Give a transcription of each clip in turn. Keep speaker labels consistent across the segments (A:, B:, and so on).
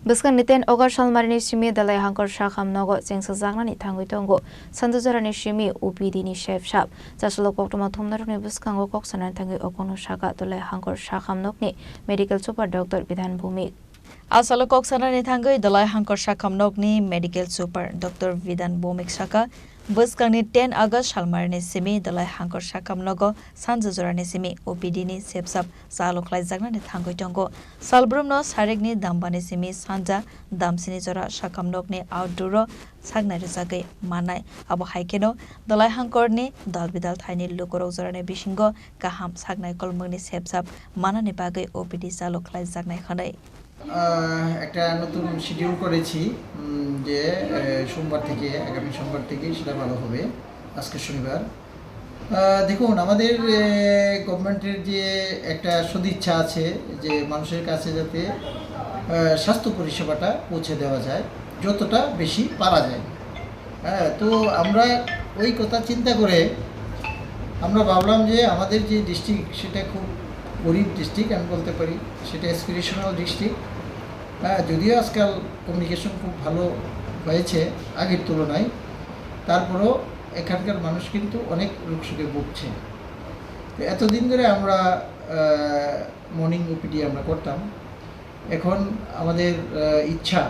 A: Biskan niten ogar salmarini shimi dalai hangkor shakam nogo jengsa zagnani thangui tongo sanduzarani shimi UPD ni chef shap jasulok poktoma thumnaruni biskango koksanan thangi okono shaka dalai hangkor shakam nokni medical super doctor Vidhan Bhumik Asalo koksanani thangui dalai hangkor shakam nokni medical super Dr. Vidhan Bhumik shaka Buskangni 10 August salmarni simi dalai hangkor shakam nogo sanjuzarani simi OPD ni sepsap saloklai jagnani thangui tongo salbrumno sarigni dambani simi sanja damsini jora shakam nokni outdoor sagnari jagai manai abo haikeno dalai hangkorni dalbidal thaini lukorok jorani bisingo kaham sagnai kolmoni sepsap manani bagai OPD saloklai jagnai khanai
B: একটা নতুন schedule করেছি যে সোমবার থেকে আগামী সোমবার থেকে সেটা ভালো হবে আজকে শনিবার দেখুন আমাদের গভর্নমেন্টের যে একটা সদিচ্ছা আছে যে মানুষের কাছে যাতে স্বাস্থ্য পরিষেবাটা পৌঁছে দেওয়া যায় যতটা বেশি পারা যায় তো আমরা ওই কথা চিন্তা করে আমরা ভাবলাম যে আমাদের যে ডিস্ট্রিক্ট সেটা খুব গরিব ডিস্ট্রিক্ট আমি বলতে পারি সেটা অ্যাসপিরেশনাল ডিস্ট্রিক্ট যদিও আজকাল কমিউনিকেশন খুব ভালো হয়েছে আগের তুলনায় তারপরেও এখানকার মানুষ কিন্তু অনেক রোগশোকে ভুগছে তো এতদিন ধরে আমরা মর্নিং ওপিডি আমরা করতাম এখন আমাদের ইচ্ছা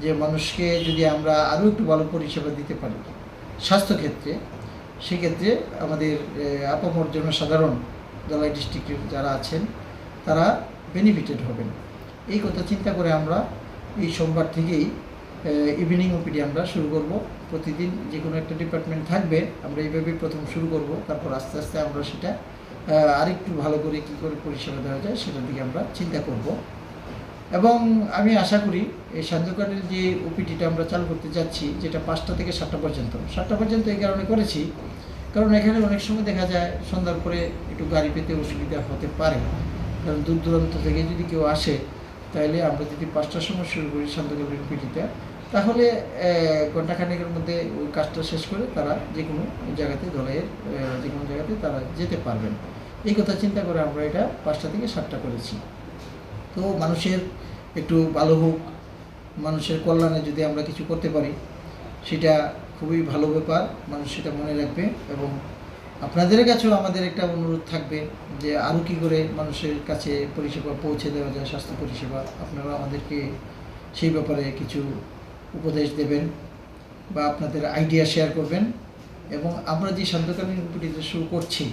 B: যে মানুষকে যদি আমরা আরও একটু ভালো পরিষেবা দিতে পারি স্বাস্থ্যক্ষেত্রে সেক্ষেত্রে আমাদের আপামর জনসাধারণ দলাই ডিস্ট্রিক্টের যারা আছেন তারা বেনিফিটেড হবেন এই কথা চিন্তা করে আমরা এই সোমবার থেকেই ইভিনিং ওপিডি আমরা শুরু করব প্রতিদিন যে কোনো একটা ডিপার্টমেন্ট থাকবে আমরা এইভাবে প্রথম শুরু করব তারপর আস্তে আস্তে আমরা সেটা আরেকটু ভালো করে কী করে পরিষেবা দেওয়া যায় সেটার দিকে আমরা চিন্তা করব এবং আমি আশা করি এই সান্ধ্যকালীন যে ওপিডিটা আমরা চালু করতে যাচ্ছি যেটা 5টা থেকে 7টা পর্যন্ত 7টা পর্যন্ত এই কারণে করেছি কারণ এখানে অনেক সময় দেখা যায় সন্ধ্যার পরে একটু গাড়ি পেতে অসুবিধা হতে পারে কারণ দূর দূরান্ত থেকে যদি কেউ আসে তাহলে আমরা যদি 5টার সময় শুরু করি সান্ধ্যকালীন ওপিডিটা তাহলে ঘণ্টাখানেকের মধ্যে ওই কাজটা শেষ করে তারা যে কোনো জায়গাতে দলাইয়ের যে কোনো জায়গাতে তারা যেতে পারবেন এই কথা চিন্তা করে আমরা এটা 5টা থেকে 7টা করেছি তো মানুষের একটু ভালো হোক মানুষের কল্যাণে যদি আমরা কিছু করতে পারি সেটা খুবই ভালো ব্যাপার মানুষ সেটা মনে রাখবে এবং আপনাদের কাছেও আমাদের একটা অনুরোধ থাকবে যে আরও কী করে মানুষের কাছে পরিষেবা পৌঁছে দেওয়া যায় স্বাস্থ্য পরিষেবা আপনারা আমাদেরকে সেই ব্যাপারে কিছু উপদেশ দেবেন বা আপনাদের আইডিয়া শেয়ার করবেন এবং আমরা যে সান্ধ্যকালীন ওপিডিটা শুরু করছি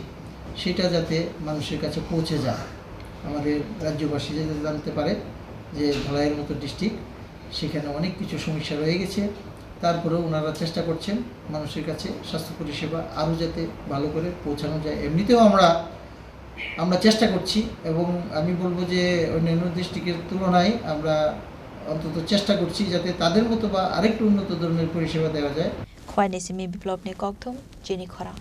B: সেটা যাতে মানুষের কাছে পৌঁছে যায় আমাদের রাজ্যবাসী যাতে জানতে পারে যে ধলাইয়ের মতো ডিস্ট্রিক্ট সেখানে অনেক কিছু সমস্যা রয়ে গেছে তারপরেও ওনারা চেষ্টা করছেন মানুষের কাছে স্বাস্থ্য পরিষেবা আরও যাতে ভালো করে পৌঁছানো যায় এমনিতেও আমরা চেষ্টা করছি এবং আমি বলবো যে অন্যান্য ডিস্ট্রিক্টের তুলনায় আমরা অন্তত চেষ্টা করছি যাতে তাদের মতো বা আরেকটু উন্নত ধরনের পরিষেবা দেওয়া যায়
A: খোয়াইনি সিমি বিপ্লব নি ককথম চিনি খরা